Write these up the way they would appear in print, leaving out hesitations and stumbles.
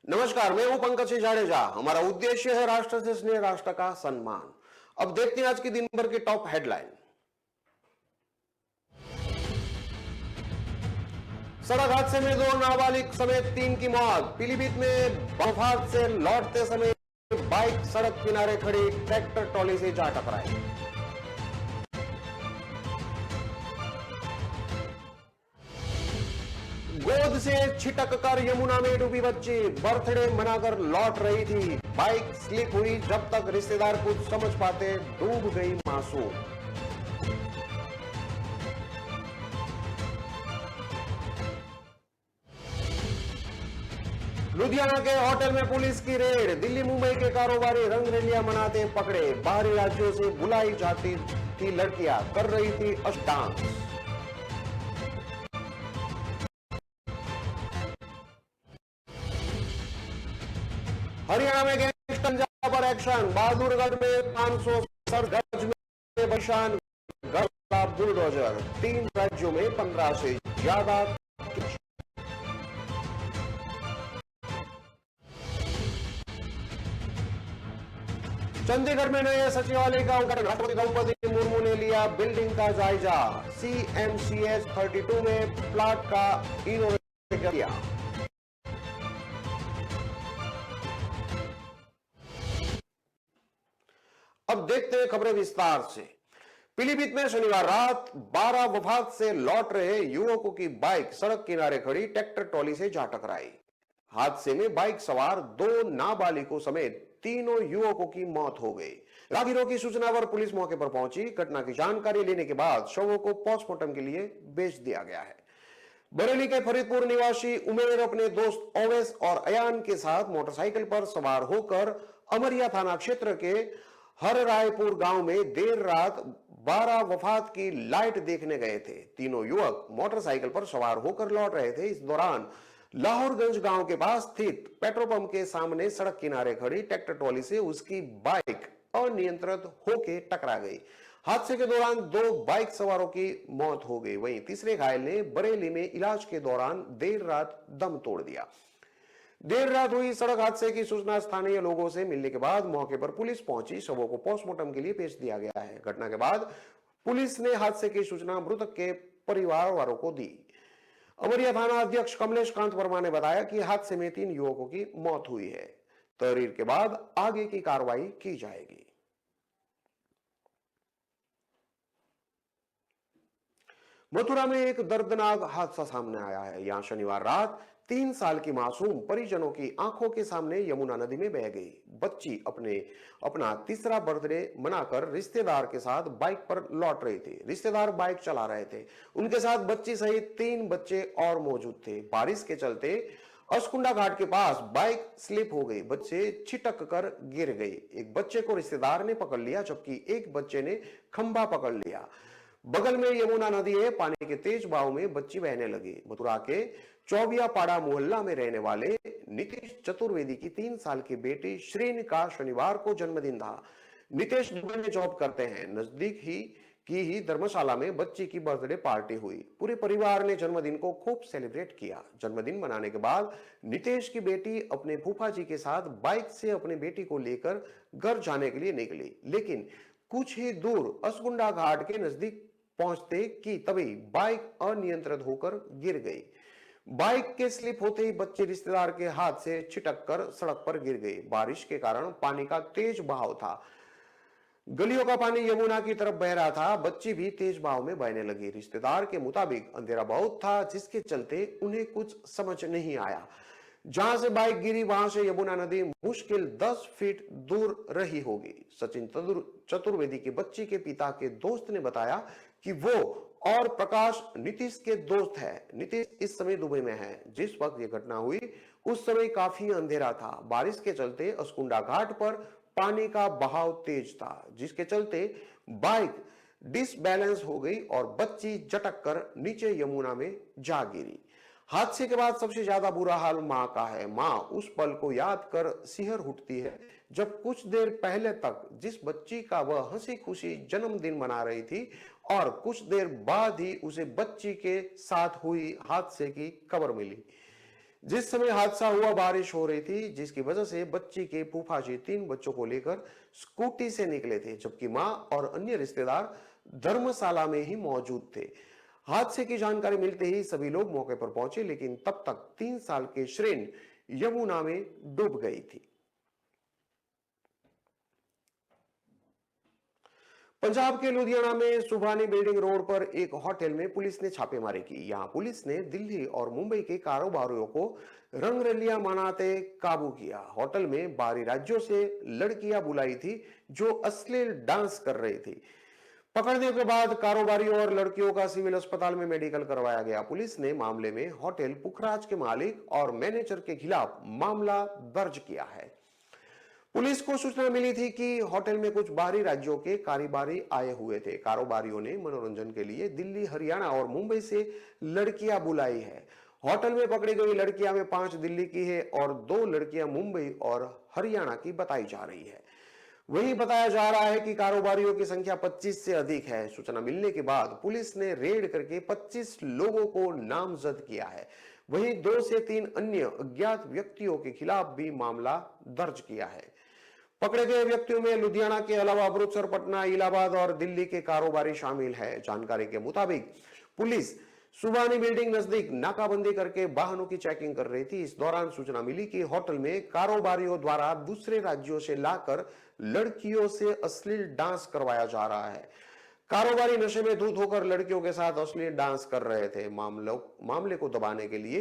नमस्कार, मैं हूं पंकज जाडेजा। हमारा उद्देश्य है राष्ट्र से स्नेह, राष्ट्र का सम्मान। अब देखते हैं आज की दिन भर की टॉप हेडलाइन। सड़क हादसे में 2 नाबालिग समेत 3 की मौत। पीलीभीत में वफात से लौटते समय बाइक सड़क किनारे खड़ी ट्रैक्टर ट्रॉली से जा टकराई। गोद से छिटक कर यमुना में डूबी बच्ची, बर्थडे मनाकर लौट रही थी। बाइक स्लिप हुई, जब तक रिश्तेदार कुछ समझ पाते डूब गई मासूम। लुधियाना के होटल में पुलिस की रेड। दिल्ली मुंबई के कारोबारी रंगरलियां मनाते पकड़े। बाहरी राज्यों से बुलाई जाती थी लड़कियां, कर रही थी अष्टांग। हरियाणा में गैंगस्टर पर एक्शन। बहादुरगढ़ में 500 गज में बशान गला बुलडोजर। 3 राज्यों में 15 से ज्यादा। चंडीगढ़ में नए सचिवालय का उद्घाटन। राष्ट्रपति द्रौपदी मुर्मू ने लिया बिल्डिंग का जायजा। CMCH 32 में प्लाट का इनोवेशन किया। अब देखते हैं खबरें विस्तार से। पीलीभीत में शनिवार रात 12 वफात से लौट रहे युवकों की बाइक सड़क किनारे खड़ी ट्रैक्टर ट्रॉली से जा टकराई। हादसे में बाइक सवार 2 नाबालिगों समेत तीनों युवकों की मौत हो गई। राहगीरों की सूचना पर पुलिस मौके पर पहुंची। घटना की जानकारी लेने के बाद शवों को पोस्टमार्टम के लिए भेज दिया गया है। बरेली के फरीदपुर निवासी उमेर अपने दोस्त ओवैस और अयान के साथ मोटरसाइकिल पर सवार होकर अमरिया थाना क्षेत्र के हर रायपुर गांव में देर रात 12 वफात की लाइट देखने गए थे। तीनों युवक मोटरसाइकिल पर सवार होकर लौट रहे थे। इस दौरान लाहौरगंज गांव के पास स्थित पेट्रोल पंप के सामने सड़क किनारे खड़ी ट्रैक्टर ट्रॉली से उसकी बाइक अनियंत्रित होकर टकरा गई। हादसे के दौरान 2 बाइक सवारों की मौत हो गई। वहीं तीसरे घायल ने बरेली में इलाज के दौरान देर रात दम तोड़ दिया। देर रात हुई सड़क हादसे की सूचना स्थानीय लोगों से मिलने के बाद मौके पर पुलिस पहुंची। शवों को पोस्टमार्टम के लिए भेज दिया गया है। घटना के बाद पुलिस ने हादसे की सूचना मृतक के परिवार वालों को दी। अमरिया थाना अध्यक्ष कमलेश कांत वर्मा ने बताया कि हादसे में 3 युवकों की मौत हुई है। तहरीर के बाद आगे की कार्रवाई की जाएगी। मथुरा में एक दर्दनाक हादसा सामने आया है। यहां शनिवार रात 3 साल की मासूम परिजनों की आंखों के सामने यमुना नदी में बह गई। बच्ची अपना तीसरा बर्थडे मनाकर रिश्तेदार के साथ बाइक पर लौट रही थी। रिश्तेदार बाइक चला रहे थे। उनके साथ बच्ची सहित 3 बच्चे और मौजूद थे। बारिश के चलते अस्कुंडा घाट के पास बाइक स्लिप हो गई। बच्चे छिटक कर गिर गए। एक बच्चे को रिश्तेदार ने पकड़ लिया, जबकि एक बच्चे ने खंभा पकड़ लिया। बगल में यमुना नदी है। पानी के तेज बहाव में बच्ची बहने लगी। मथुरा के चौबिया पाड़ा मोहल्ला में रहने वाले नीतीश चतुर्वेदी की 3 साल की बेटी श्रीन का शनिवार को जन्मदिन था। नीतीश दुबई में जॉब करते हैं। नजदीक ही धर्मशाला में बच्ची की बर्थडे पार्टी हुई। पूरे परिवार ने जन्मदिन को खूब सेलिब्रेट किया। जन्मदिन मनाने के बाद नीतीश की बेटी अपने फूफा जी के साथ बाइक से अपने बेटी को लेकर घर जाने के लिए निकली, लेकिन कुछ ही दूर अस्कुंडा घाट के नजदीक पहुंचते कि तभी बाइक अनियंत्रित होकर गिर गई। बाइक के स्लिप होते ही बच्ची रिश्तेदार के हाथ से छिटक कर सड़क पर गिर गई। बारिश के कारण पानी का तेज बहाव था। गलियों का पानी यमुना की तरफ बह रहा था। बच्ची भी तेज बहाव में बहने लगी। रिश्तेदार के मुताबिक अंधेरा बहुत था, जिसके चलते उन्हें कुछ समझ नहीं आया। जहां से बाइक गिरी वहां से यमुना नदी मुश्किल 10 फीट दूर रही होगी। सचिन चतुर्वेदी की बच्ची के पिता के दोस्त ने बताया कि वो और प्रकाश नीतीश के दोस्त है। नीतीश इस समय दुबई में है। जिस वक्त ये घटना हुई उस समय काफी अंधेरा था। बारिश के चलते अस्कुंडा घाट पर पानी का बहाव तेज था, जिसके चलते बाइक डिसबैलेंस हो गई और बच्ची झटक कर नीचे यमुना में जा गिरी। हादसे के बाद सबसे ज्यादा बुरा हाल मां का है। मां उस पल को याद कर सिहर उठती है जब कुछ देर पहले तक जिस बच्ची का वह हंसी खुशी जन्मदिन मना रही थी और कुछ देर बाद ही उसे बच्ची के साथ हुई हादसे की खबर मिली। जिस समय हादसा हुआ बारिश हो रही थी, जिसकी वजह से बच्ची के फूफा जी 3 बच्चों को लेकर स्कूटी से निकले थे, जबकि मां और अन्य रिश्तेदार धर्मशाला में ही मौजूद थे। हादसे की जानकारी मिलते ही सभी लोग मौके पर पहुंचे, लेकिन तब तक 3 साल के श्रेन यमुना में डूब गई थी। पंजाब के लुधियाना में सुभानी बिल्डिंग रोड पर एक होटल में पुलिस ने छापेमारी की। यहां पुलिस ने दिल्ली और मुंबई के कारोबारियों को रंगरलियां मनाते काबू किया। होटल में बाहरी राज्यों से लड़कियां बुलाई थी जो अश्लील डांस कर रही थी। पकड़ने के बाद कारोबारियों और लड़कियों का सिविल अस्पताल में मेडिकल करवाया गया। पुलिस ने मामले में होटल पुखराज के मालिक और मैनेजर के खिलाफ मामला दर्ज किया है। पुलिस को सूचना मिली थी कि होटल में कुछ बाहरी राज्यों के कारोबारी आए हुए थे। कारोबारियों ने मनोरंजन के लिए दिल्ली, हरियाणा और मुंबई से लड़कियां बुलाई है। होटल में पकड़ी गई लड़कियां में 5 दिल्ली की है और 2 लड़कियां मुंबई और हरियाणा की बताई जा रही है। वहीं बताया जा रहा है कि कारोबारियों की संख्या 25 से अधिक है। सूचना मिलने के बाद पुलिस ने रेड करके 25 लोगों को नामजद किया है। वहीं 2 से 3 अन्य अज्ञात व्यक्तियों के खिलाफ भी मामला दर्ज किया है। पकड़े गए व्यक्तियों में लुधियाना के अलावा अमृतसर, पटना, इलाहाबाद और दिल्ली के कारोबारी शामिल है। जानकारी के मुताबिक पुलिस सुभानी बिल्डिंग नजदीक नाकाबंदी करके वाहनों की चेकिंग कर रही थी। इस दौरान सूचना मिली कि होटल में कारोबारियों द्वारा दूसरे राज्यों से लाकर लड़कियों से अश्लील डांस करवाया जा रहा है। कारोबारी नशे में धुत होकर लड़कियों के साथ अश्लील डांस कर रहे थे। मामले को दबाने के लिए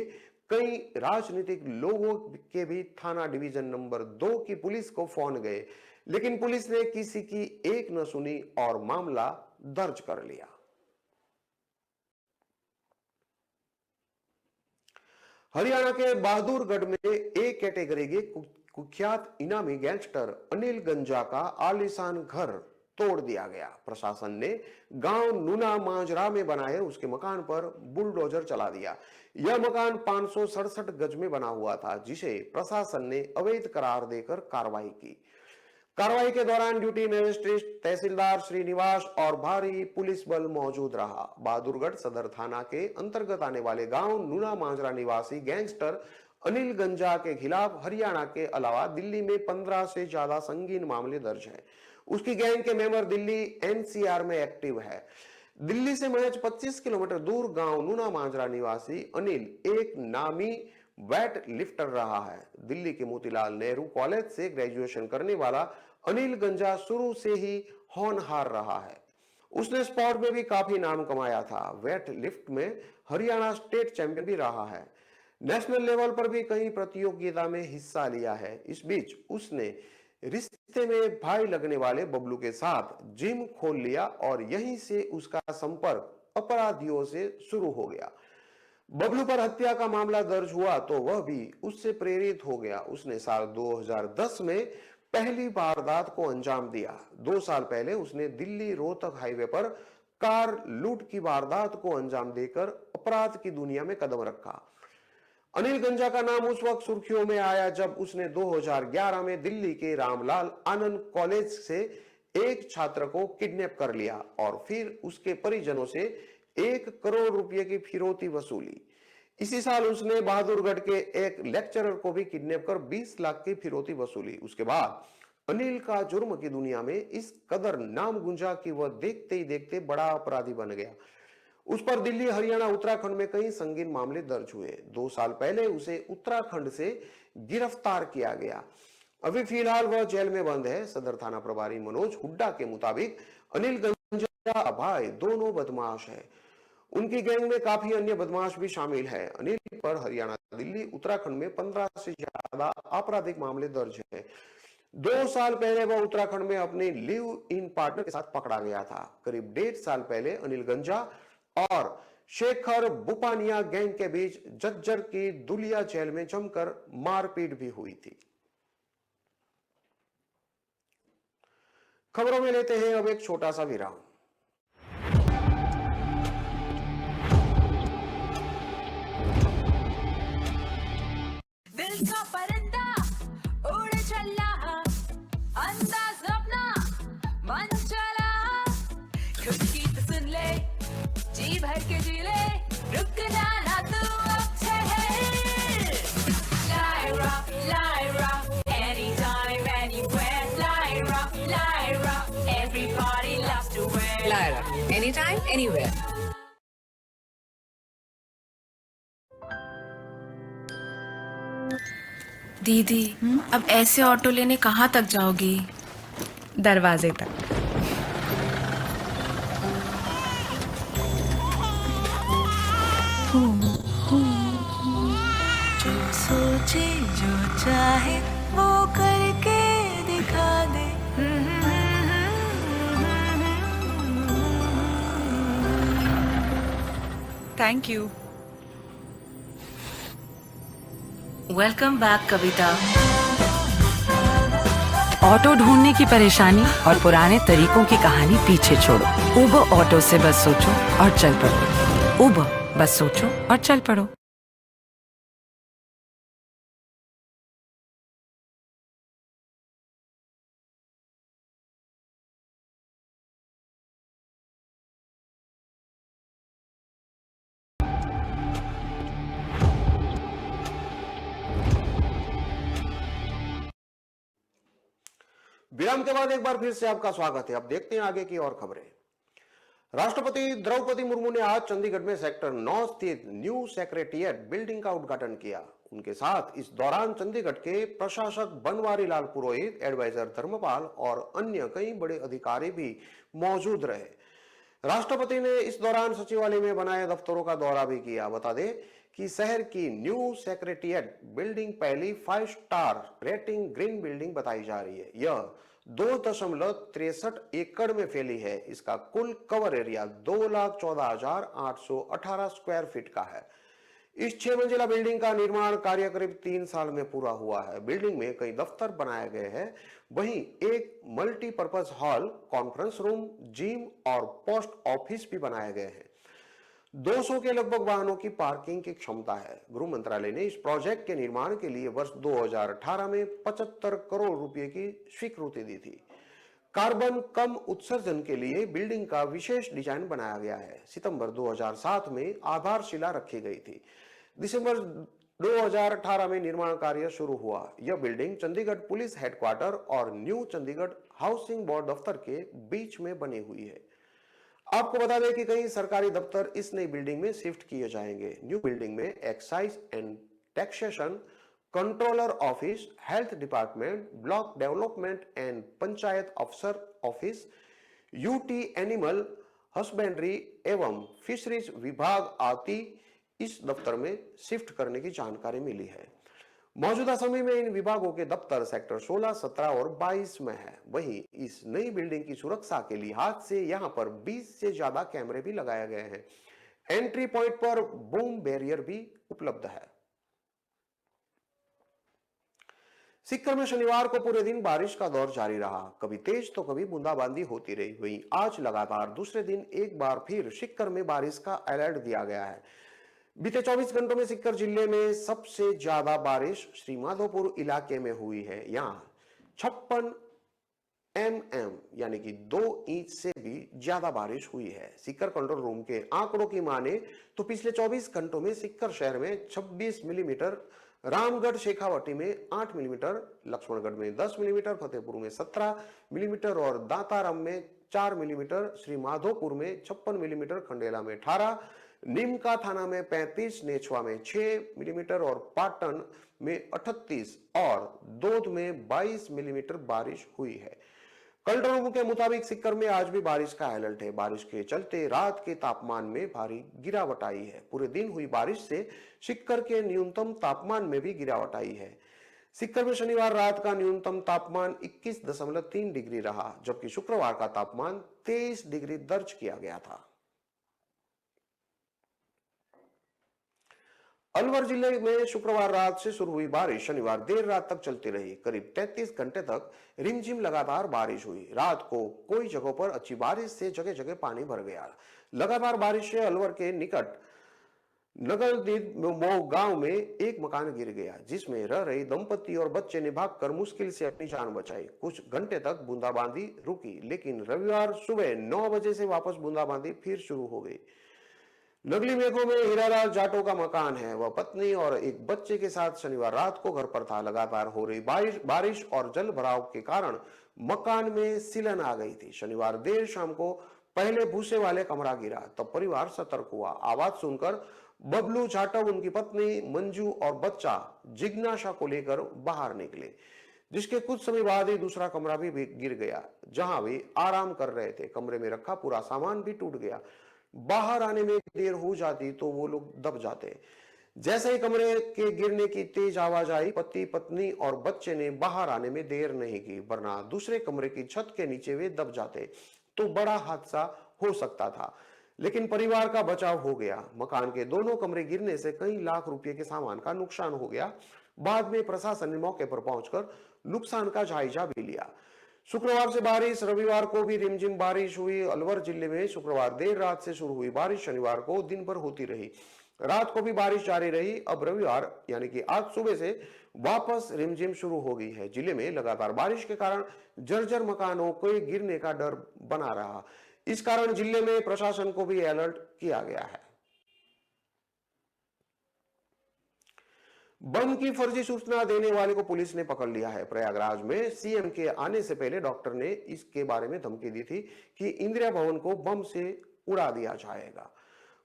कई राजनीतिक लोगों के भी थाना डिवीजन नंबर 2 की पुलिस को फोन गए, लेकिन पुलिस ने किसी की एक न सुनी और मामला दर्ज कर लिया। हरियाणा के बहादुरगढ़ में ए कैटेगरी के कुख्यात इनामी गैंगस्टर अनिल गंजा का आलीशान घर तोड़ दिया गया। प्रशासन ने गांव नूना मांजरा में बनाए उसके मकान पर बुलडोजर चला दिया। यह मकान 567 गज में बना हुआ था, जिसे प्रशासन ने अवैध करार देकर कार्रवाई की। कार्रवाई के दौरान ड्यूटी मजिस्ट्रेट, तहसीलदार श्रीनिवास और भारी पुलिस बल मौजूद रहा। बहादुरगढ़ सदर थाना के अंतर्गत आने वाले गांव नूना मांजरा निवासी गैंगस्टर अनिल गंजा के खिलाफ हरियाणा के अलावा दिल्ली में 15 से ज्यादा संगीन मामले दर्ज हैं। उसकी गैंग के मेंबर दिल्ली एनसीआर में एक्टिव है। दिल्ली से महज 25 किलोमीटर दूर गांव नूना मांजरा निवासी अनिल एक नामी वेट लिफ्टर रहा है। दिल्ली के मोतीलाल नेहरू कॉलेज से ग्रेजुएशन करने वाला अनिल गंजा शुरू से ही होनहार रहा है। उसने स्पोर्ट में भी काफी नाम कमाया था। वेट लिफ्ट में हरियाणा स्टेट चैंपियन भी रहा है। नेशनल लेवल पर भी कई प्रतियोगिता में हिस्सा लिया है। इस बीच उसने रिश्ते में भाई लगने वाले बबलू के साथ जिम खोल लिया और यहीं से उसका संपर्क अपराधियों से शुरू हो गया। बबलू पर हत्या का मामला दर्ज हुआ तो वह भी उससे प्रेरित हो गया। उसने साल 2010 में पहली वारदात को अंजाम दिया। 2 साल पहले उसने दिल्ली रोहतक हाईवे पर कार लूट की वारदात को अंजाम देकर अपराध की दुनिया में कदम रखा। अनिल गंजा का नाम उस वक्त सुर्खियों में आया जब उसने 2011 में दिल्ली के रामलाल आनंद कॉलेज से एक छात्र को किडनैप कर लिया और फिर उसके परिजनों से 1 करोड़ रुपए की फिरौती वसूली। इसी साल उसने बहादुरगढ़ के एक लेक्चरर को भी किडनैप कर 20 लाख की फिरौती वसूली। उसके बाद अनिल का जुर्म की दुनिया में इस कदर नाम गूंजा कि वह देखते ही देखते बड़ा अपराधी बन गया। उस पर दिल्ली, हरियाणा, उत्तराखंड में कई संगीन मामले दर्ज हुए। 2 साल पहले उसे उत्तराखंड से गिरफ्तार किया गया। अभी फिलहाल वह जेल में बंद है। सदर थाना प्रभारी मनोज हुड्डा के मुताबिक अनिल गंजा भाई दोनों बदमाश है। उनकी गैंग में काफी अन्य बदमाश भी शामिल है। अनिल पर हरियाणा, दिल्ली, उत्तराखंड में 15 से ज्यादा आपराधिक मामले दर्ज है। 2 साल पहले वह उत्तराखंड में अपने लिव इन पार्टनर के साथ पकड़ा गया था। करीब 1.5 साल पहले अनिल गंजा और शेखर बुपानिया गैंग के बीच झज्जर की दुलिया जेल में जमकर मारपीट भी हुई थी। खबरों में लेते हैं अब एक छोटा सा विराम। दिल का परिंदा उड़ चला, अंदाज अपना मन चला, खुद की तो सुन ले, जी भर के जी ले, रुक जाना तू अब ठहर। Lyra, anytime, anywhere. दीदी अब ऐसे ऑटो लेने कहाँ तक जाओगी? दरवाजे तक। जो सोचे जो चाहे वो करके दिखा दे। Thank you. Welcome back Kavita. Auto ढूंढने की परेशानी और पुराने तरीकों की कहानी पीछे छोड़ो। उबर ऑटो से बस सोचो और चल पड़ो। उबर, बस सोचो और चल पड़ो। विराम के बाद एक बार फिर से आपका स्वागत है। अब देखते हैं आगे की और खबरें। राष्ट्रपति द्रौपदी मुर्मू ने आज चंडीगढ़ में सेक्टर 9 स्थित न्यू सेक्रेटेरिएट बिल्डिंग का उद्घाटन किया। उनके साथ इस दौरान चंडीगढ़ के प्रशासक बनवारी लाल पुरोहित, एडवाइजर धर्मपाल और अन्य कई बड़े अधिकारी भी मौजूद रहे। राष्ट्रपति ने इस दौरान सचिवालय में बनाए दफ्तरों का दौरा भी किया। बता दें कि शहर की न्यू सेक्रेटेरिएट बिल्डिंग पहली 5 स्टार रेटिंग ग्रीन बिल्डिंग बताई जा रही है। यह 2.63 एकड़ में फैली है। इसका कुल कवर एरिया 2,14,818 स्क्वायर फीट का है। इस 6 मंजिला बिल्डिंग का निर्माण कार्य करीब 3 साल में पूरा हुआ है। बिल्डिंग में कई दफ्तर बनाए गए हैं। वहीं एक multipurpose hall, conference room, gym और पोस्ट ऑफिस भी बनाए गए हैं। 200 के लगभग वाहनों की पार्किंग की क्षमता है। गृह मंत्रालय ने इस प्रोजेक्ट के निर्माण के लिए वर्ष 2018 में 75 करोड़ रुपए की स्वीकृति दी थी। कार्बन कम उत्सर्जन के लिए बिल्डिंग का विशेष डिजाइन बनाया गया है। सितंबर 2007 में आधारशिला रखी गई थी। दिसंबर 2018 में निर्माण कार्य शुरू हुआ। यह बिल्डिंग चंडीगढ़ पुलिस हेडक्वार्टर और न्यू चंडीगढ़ हाउसिंग बोर्ड दफ्तर के बीच में बनी हुई है। आपको बता दें कि कई सरकारी दफ्तर इस नई बिल्डिंग में शिफ्ट किए जाएंगे। न्यू बिल्डिंग में excise and taxation, controller office, health department, block development and panchayat अफसर ऑफिस, यूटी एनिमल हस्बेंड्री एवं फिशरीज विभाग आदि इस दफ्तर में शिफ्ट करने की जानकारी मिली है। मौजूदा समय में इन विभागों के दफ्तर सेक्टर 16, 17 और 22 में है। वहीं इस नई बिल्डिंग की सुरक्षा के लिहाज से यहां पर 20 से ज्यादा कैमरे भी लगाए गए हैं। एंट्री पॉइंट पर बूम बैरियर भी उपलब्ध है। सीकर में शनिवार को पूरे दिन बारिश का दौर जारी रहा। कभी तेज तो कभी बूंदाबांदी होती रही। वहीं आज लगातार दूसरे दिन एक बार फिर सीकर में बारिश का अलर्ट दिया गया है। बीते 24 घंटों में सीकर जिले में सबसे ज्यादा बारिश श्रीमाधोपुर इलाके में हुई है। यहां 56 mm यानी कि 2 इंच से भी ज्यादा बारिश हुई है। सीकर कंट्रोल रूम के आंकड़ों की माने तो पिछले 24 घंटों में सीकर शहर में 26 मिलीमीटर, रामगढ़ शेखावटी में 8 मिलीमीटर, लक्ष्मणगढ़ में 10 मिलीमीटर, फतेहपुर में 17 मिलीमीटर और दाताराम में 4 मिलीमीटर, श्रीमाधोपुर में 56 मिलीमीटर, खंडेला में 18, नीमका थाना में 35, नेछवा में 6 मिलीमीटर और पाटन में 38 और दोद में 22 मिलीमीटर बारिश हुई है। कंट्रोल रूम के मुताबिक सीकर में आज भी बारिश का अलर्ट है। बारिश के चलते रात के तापमान में भारी गिरावट आई है। पूरे दिन हुई बारिश से सीकर के न्यूनतम तापमान में भी गिरावट आई है। सीकर में शनिवार रात का न्यूनतम तापमान 21.3 डिग्री रहा, जबकि शुक्रवार का तापमान 23 डिग्री दर्ज किया गया था। अलवर जिले में शुक्रवार रात से शुरू हुई बारिश शनिवार देर रात तक चलती रही। करीब 33 घंटे तक रिमझिम लगातार बारिश हुई। रात को कोई जगहों पर अच्छी बारिश से जगह जगह पानी भर गया। लगातार बारिश से अलवर के निकट नगरदीद गांव में एक मकान गिर गया, जिसमें रह रही दंपति और बच्चे ने भागकर मुश्किल से अपनी जान बचाई। कुछ घंटे तक बूंदाबांदी रुकी, लेकिन रविवार सुबह 9 बजे से वापस बूंदाबांदी फिर शुरू हो गई। नगली मेघों में हीरालाल जाटो का मकान है। वह पत्नी और एक बच्चे के साथ शनिवार रात को घर पर था। लगातार हो रही बारिश और जल भराव के कारण मकान में सिलन आ गई थी। शनिवार देर शाम को पहले भूसे वाले कमरा गिरा, तब परिवार सतर्क हुआ। आवाज सुनकर बबलू जाटव, उनकी पत्नी मंजू और बच्चा जिज्ञासा को लेकर बाहर निकले, जिसके कुछ समय बाद ही दूसरा कमरा भी गिर गया, जहां वे आराम कर रहे थे। कमरे में रखा पूरा सामान भी टूट गया। बाहर आने में देर हो जाती तो वो लोग दब जाते। जैसे ही कमरे के गिरने की तेज आवाज आई, पति, पत्नी और बच्चे ने बाहर आने में देर नहीं की, वरना दूसरे कमरे की छत के नीचे वे दब जाते तो बड़ा हादसा हो सकता था। लेकिन परिवार का बचाव हो गया। मकान के दोनों कमरे गिरने से कई लाख रुपए के सामान का नुकसान हो गया। बाद में प्रशासन ने मौके पर पहुंचकर नुकसान का जायजा भी लिया। शुक्रवार से बारिश, रविवार को भी रिमझिम बारिश हुई। अलवर जिले में शुक्रवार देर रात से शुरू हुई बारिश शनिवार को दिन भर होती रही। रात को भी बारिश जारी रही। अब रविवार यानी कि आज सुबह से वापस रिमझिम शुरू हो गई है। जिले में लगातार बारिश के कारण जर्जर मकानों के गिरने का डर बना रहा। इस कारण जिले में प्रशासन को भी अलर्ट किया गया है। बम की फर्जी सूचना देने वाले को पुलिस ने पकड़ लिया है। प्रयागराज में सीएम के आने से पहले डॉक्टर ने इसके बारे में धमकी दी थी कि इंदिरा भवन को बम से उड़ा दिया जाएगा।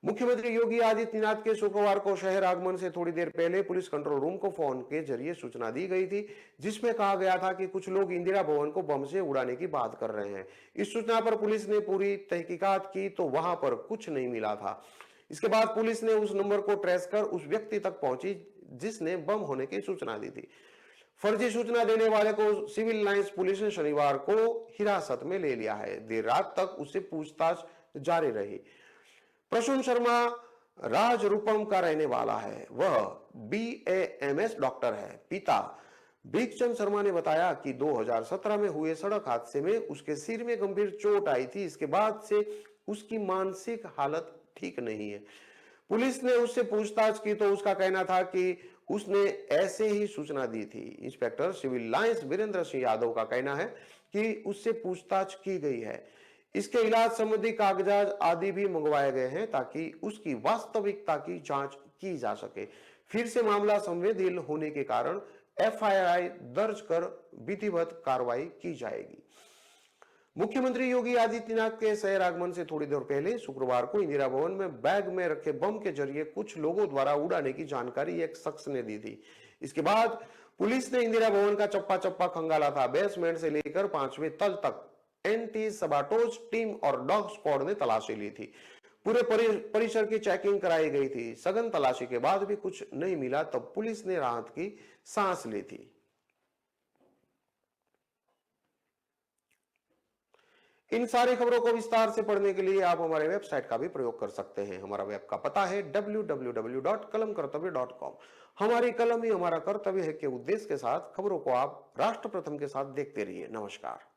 मुख्यमंत्री योगी आदित्यनाथ के शुक्रवार को शहर आगमन से थोड़ी देर पहले पुलिस कंट्रोल रूम को फोन के जरिए सूचना दी गई थी, जिसमें कहा गया था कि कुछ लोग इंदिरा भवन को बम से उड़ाने की बात कर रहे हैं। इस सूचना पर पुलिस ने पूरी तहकीकात की तो वहां पर कुछ नहीं मिला था। इसके बाद पुलिस ने उस नंबर को ट्रेस कर उस व्यक्ति तक पहुंची जिसने बम होने की सूचना दी थी। फर्जी सूचना देने वाले को सिविल लाइंस पुलिस ने शनिवार को हिरासत में ले लिया है। देर रात तक उससे पूछताछ जारी रही। प्रसून शर्मा राजरूपम का रहने वाला है। वह BAMS डॉक्टर है। पिता भीखचंद शर्मा ने बताया कि 2017 में हुए सड़क हादसे में उसके सिर में गंभीर चोट आई थी। इसके बाद से उसकी मानसिक हालत ठीक नहीं है। पुलिस ने उससे पूछताछ की तो उसका कहना था कि उसने ऐसे ही सूचना दी थी। Inspector Civil Lines Virendra Singh Yadav का कहना है कि उससे पूछताछ की गई है। इसके इलाज संबंधी कागजात आदि भी मंगवाए गए हैं ताकि उसकी वास्तविकता की जांच की जा सके। फिर से मामला संवेदनशील होने के कारण FIR दर्ज कर विधिवत कार्रवाई की जाएगी। मुख्यमंत्री योगी आदित्यनाथ के शहर आगमन से थोड़ी देर पहले शुक्रवार को इंदिरा भवन में बैग में रखे बम के जरिए कुछ लोगों द्वारा उड़ाने की जानकारी एक शख्स ने दी थी। इसके बाद पुलिस ने इंदिरा भवन का चप्पा चप्पा खंगाला था। बेसमेंट से लेकर 5वें तल तक एंटी सबाटोज टीम और डॉग स्क्वाड ने तलाशी ली थी। पूरे परिसर की चेकिंग कराई गई थी। सघन तलाशी के बाद भी कुछ नहीं मिला, तब पुलिस ने राहत की सांस ली थी। इन सारी खबरों को विस्तार से पढ़ने के लिए आप हमारे वेबसाइट का भी प्रयोग कर सकते हैं। हमारा वेब का पता है www.kalamkartavya.com। हमारी कलम ही हमारा कर्तव्य है के उद्देश्य के साथ खबरों को आप राष्ट्र प्रथम के साथ देखते रहिए। नमस्कार।